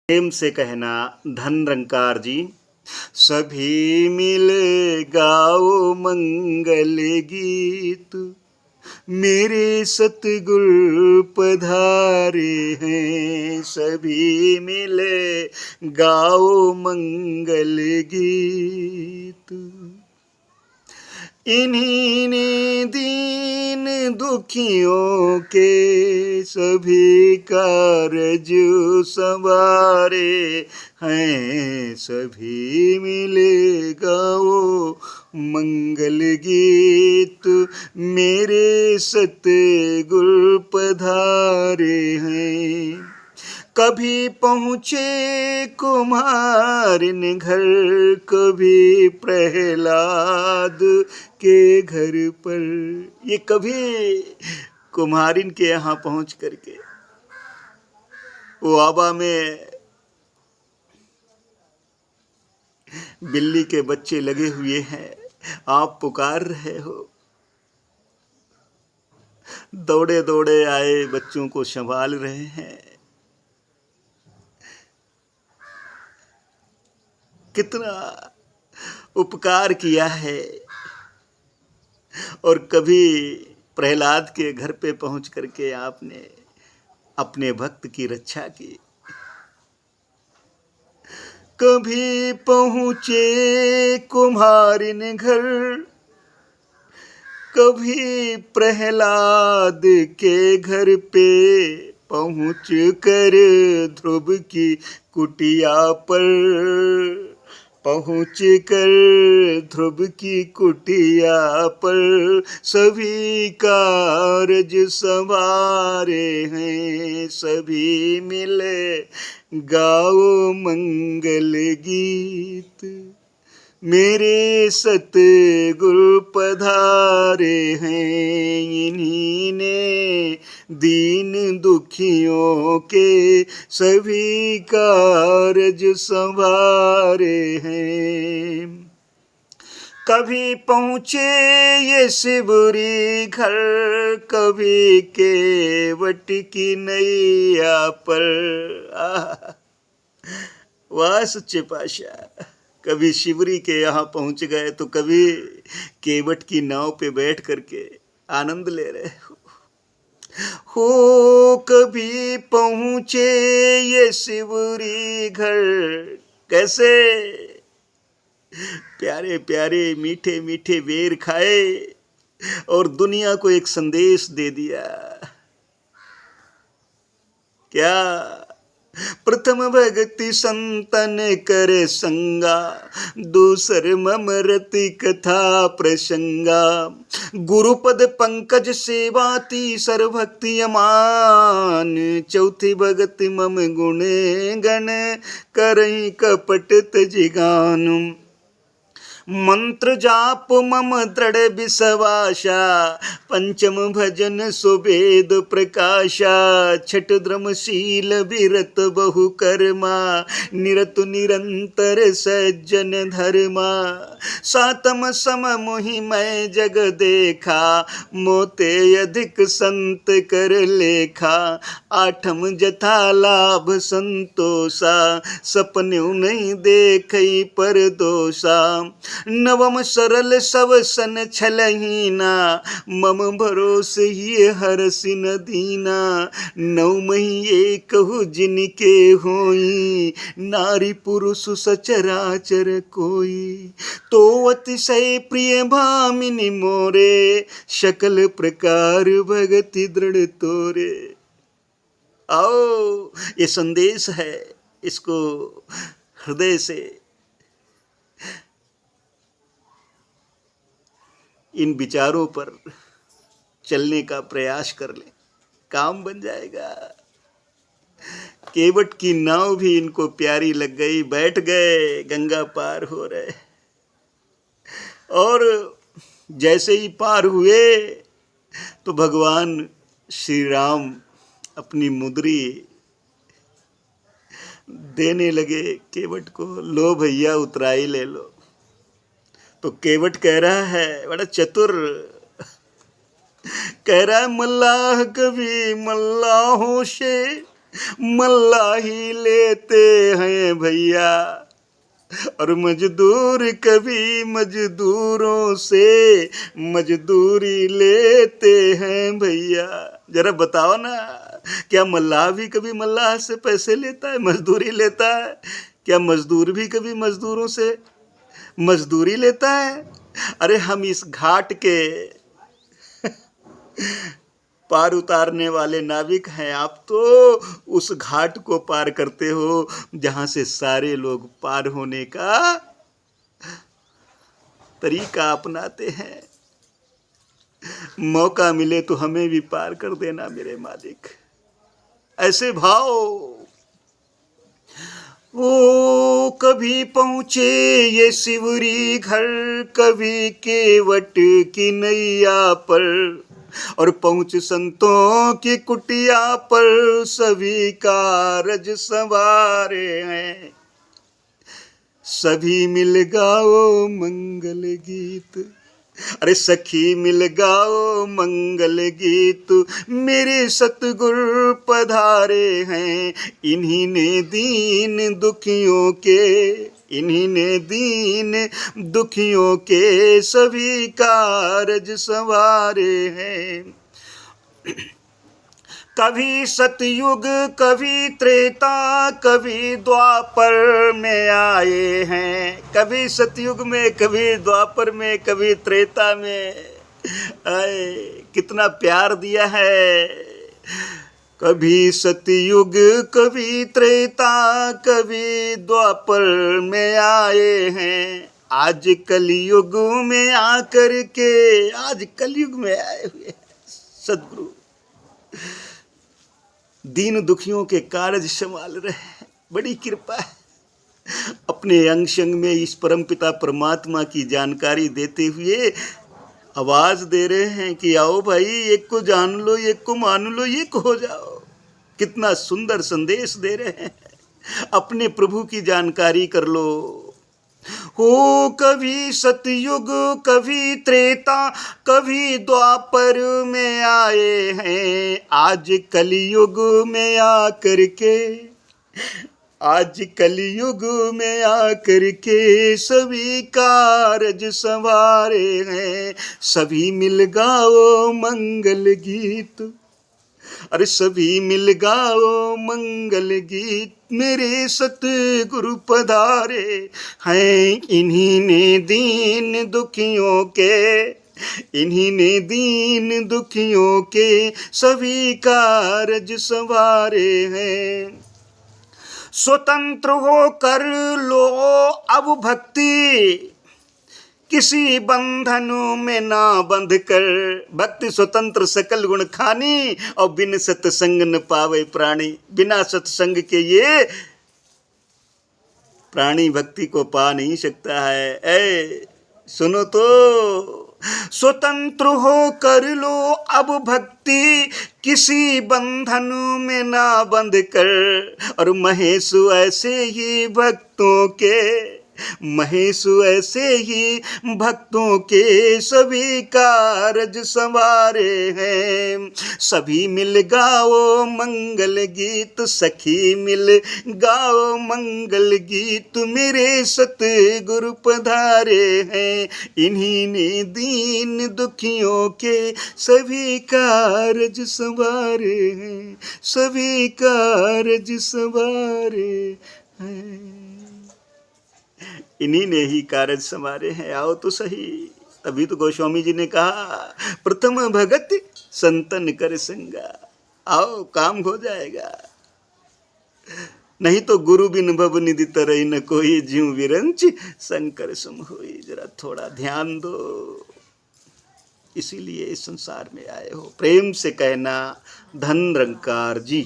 प्रेम से कहना धनरंकार जी। सभी मिले गाओ मंगल गीत, मेरे सतगुरु पधारे हैं। सभी मिले गाओ मंगल गीत, इन्हीं ने दीन दुखियों के सभी कारज संवारे हैं। सभी मिले गाओ मंगल गीत, मेरे सतगुरु पधारे हैं। कभी पहुँचे कुम्हारिन घर, कभी प्रहलाद के घर पर। ये कभी कुम्हारिन के यहाँ पहुँच करके वो आबा में बिल्ली के बच्चे लगे हुए हैं, आप पुकार रहे हो। दौड़े दौड़े आए, बच्चों को संभाल रहे हैं। कितना उपकार किया है। और कभी प्रहलाद के घर पे पहुंच करके आपने अपने भक्त की रक्षा की। कभी पहुंचे कुम्हारिन घर, कभी प्रहलाद के घर पे पहुंच कर ध्रुव की कुटिया पर। पहुँच कर ध्रुव की कुटिया पर सभी कारज संवारे हैं। सभी मिले गाओ मंगल गीत, मेरे सतगुरु पधारे हैं। इन्हीं ने दीन दुखियों के सभी कारज संवारे हैं। कभी पहुँचे ये शिवरी घर, कभी केवट की नैया पर। वाह सच्चे पातशाह, कभी शिवरी के यहाँ पहुँच गए तो कभी केवट की नाव पे बैठ करके आनंद ले रहे हो। कभी पहुँचे ये शिवरी घर, कैसे प्यारे प्यारे मीठे मीठे बेर खाए और दुनिया को एक संदेश दे दिया। क्या? प्रथम भगति संतन करे संगा, दूसर ममरति कथा प्रसंगा। गुरुपद पंकज सेवा तीसर भक्ति अमान, चौथी भगति मम गुणे गण करई कपट तजिगानु। मंत्र जाप मम दृढ़ विश्वासा, पंचम भजन सुवेद प्रकाशा। छठ द्रमशील विरत बहु कर्मा, निरतु निरंतर सज्जन धर्मा। सातम सम मोहि मैं जग देखा, मोते अधिक संत कर लेखा। आठम जथा लाभ संतोषा, सपने नहीं देखई पर दोषा। नवम सरल सब सन छलहीना, मम भरोस ही हरसिन दीना। नवमहि एकहु जिनके होई, नारी पुरुष सचराचर कोई। तो अतिशय प्रिय भामिनी मोरे, सकल प्रकार भगति दृढ़ तोरे। आओ, ये संदेश है, इसको हृदय से इन विचारों पर चलने का प्रयास कर लें, काम बन जाएगा। केवट की नाव भी इनको प्यारी लग गई, बैठ गए, गंगा पार हो रहे। और जैसे ही पार हुए तो भगवान श्री राम अपनी मुद्री देने लगे केवट को। लो भैया उतराई ले लो। तो केवट कह रहा है, बड़ा चतुर, कह रहा है मल्लाह कभी मल्लाहों से मल्लाही लेते हैं भैया, और मजदूर कभी मजदूरों से मजदूरी लेते हैं भैया। जरा बताओ ना, क्या मल्लाह भी कभी मल्लाह से पैसे लेता है, मजदूरी लेता है? क्या मजदूर भी कभी मजदूरों से मजदूरी लेता है? अरे हम इस घाट के पार उतारने वाले नाविक हैं, आप तो उस घाट को पार करते हो जहां से सारे लोग पार होने का तरीका अपनाते हैं। मौका मिले तो हमें भी पार कर देना मेरे मालिक। ऐसे भाव। ओ कभी पहुँचे ये शिवरी घर, कभी केवट की नैया पर, और पहुँच संतों की कुटिया पर सभी कारज संवारे हैं। सभी मिल गाओ मंगल गीत, अरे सखी मिल गाओ मंगल गीत, मेरे सतगुरु पधारे हैं। इन्हीं ने दीन दुखियों के, इन्हीं ने दीन दुखियों के सभी कारज संवारे हैं। कभी सतयुग कभी त्रेता, कभी द्वापर में आए हैं। कभी सतयुग में, कभी द्वापर में, कभी त्रेता में आए। कितना प्यार दिया है। कभी सतयुग कभी त्रेता, कभी द्वापर में आए हैं। आज कलयुग में आकर के, आज कलयुग में आए हुए सदगुरु दीन दुखियों के कार्य संभाल रहे हैं। बड़ी कृपा है। अपने अंग संग में इस परमपिता परमात्मा की जानकारी देते हुए आवाज दे रहे हैं कि आओ भाई, एक को जान लो, एक को मान लो, एक हो जाओ। कितना सुंदर संदेश दे रहे हैं। अपने प्रभु की जानकारी कर लो। हो कभी सतयुग कभी त्रेता, कभी द्वापर में आए हैं। आज कलयुग में आकर के, आज कलयुग में आकर के सभी कारज संवारे हैं। सभी मिल गाओ मंगल गीत, अरे सभी मिल गाओ मंगल गीत, मेरे सतगुरु पधारे हैं। इन्हीं ने दीन दुखियों के, इन्हीं ने दीन दुखियों के सभी कारज संवारे हैं। स्वतंत्र हो कर लो अब भक्ति, किसी बंधनों में ना बंध कर। भक्ति स्वतंत्र सकल गुण खानी, और बिन सत्संग न पावे प्राणी। बिना सत्संग के ये प्राणी भक्ति को पा नहीं सकता है। ऐ सुनो तो, स्वतंत्र हो कर लो अब भक्ति, किसी बंधन में ना बंध कर। और महेश ऐसे ही भक्तों के, महेश ऐसे ही भक्तों के सभी कारज संवारे हैं। सभी मिल गाओ मंगल गीत, सखी मिल गाओ मंगल गीत, मेरे सतगुरु पधारे हैं। इन्हीं ने दीन दुखियों के सभी कारज संवारे हैं, सभी कारज संवारे हैं। इन्हीं ने ही कारज संवारे हैं। आओ तो सही। तभी तो गोस्वामी जी ने कहा, प्रथम भगत संतन कर संगा। आओ, काम हो जाएगा। नहीं तो गुरु बिन भव निधि तरई न कोई, जीव विरंच शंकर सम होई। जरा थोड़ा ध्यान दो। इसीलिए इस संसार में आए हो। प्रेम से कहना, धन निरंकार जी।